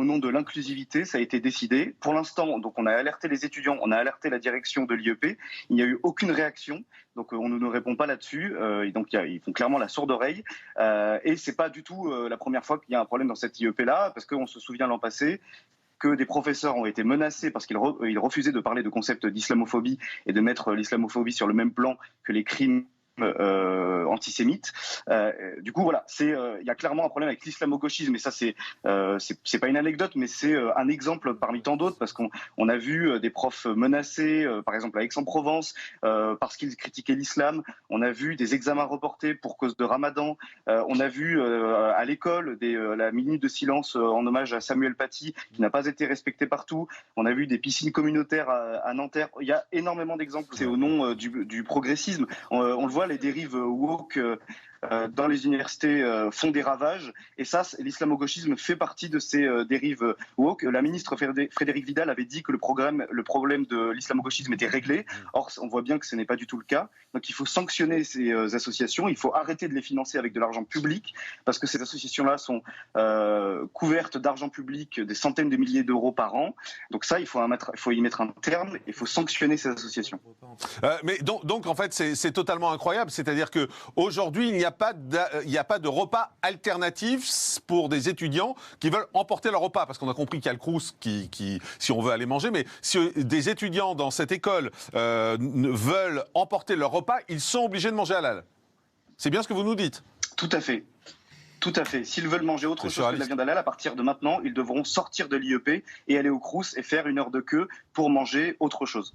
nom de l'inclusivité, ça a été décidé. Pour l'instant, donc on a alerté les étudiants, on a alerté la direction de l'IEP. Il n'y a eu aucune réaction. Donc on ne nous répond pas là-dessus. Donc ils font clairement la sourde oreille. Et c'est pas du tout la première fois qu'il y a un problème dans cette IEP-là, parce qu'on se souvient l'an passé que des professeurs ont été menacés parce qu'ils refusaient de parler de concept d'islamophobie et de mettre l'islamophobie sur le même plan que les crimes antisémites. Du coup, voilà, il y a clairement un problème avec l'islamo-gauchisme, et ça, c'est pas une anecdote, mais c'est un exemple parmi tant d'autres, parce qu'on a vu des profs menacés, par exemple à Aix-en-Provence, parce qu'ils critiquaient l'islam. On a vu des examens reportés pour cause de Ramadan. On a vu à l'école la minute de silence en hommage à Samuel Paty, qui n'a pas été respectée partout. On a vu des piscines communautaires à Nanterre. Il y a énormément d'exemples. C'est au nom du progressisme. On le voit, les dérives woke dans les universités font des ravages, et ça, l'islamo-gauchisme fait partie de ces dérives woke. La ministre Frédérique Vidal avait dit que le problème de l'islamo-gauchisme était réglé. Or, on voit bien que ce n'est pas du tout le cas. Donc il faut sanctionner ces associations, il faut arrêter de les financer avec de l'argent public, parce que ces associations-là sont couvertes d'argent public, des centaines de milliers d'euros par an. Donc ça, il faut y mettre un terme, il faut sanctionner ces associations. Mais donc en fait, c'est totalement incroyable. C'est-à-dire qu'aujourd'hui, il n'y a pas de repas alternatif pour des étudiants qui veulent emporter leur repas. Parce qu'on a compris qu'il y a le Crous qui, si on veut aller manger, mais si des étudiants dans cette école veulent emporter leur repas, ils sont obligés de manger halal. C'est bien ce que vous nous dites? Tout à fait. Tout à fait. S'ils veulent manger autre chose que de la viande halal, à partir de maintenant, ils devront sortir de l'IEP et aller au Crous et faire une heure de queue pour manger autre chose.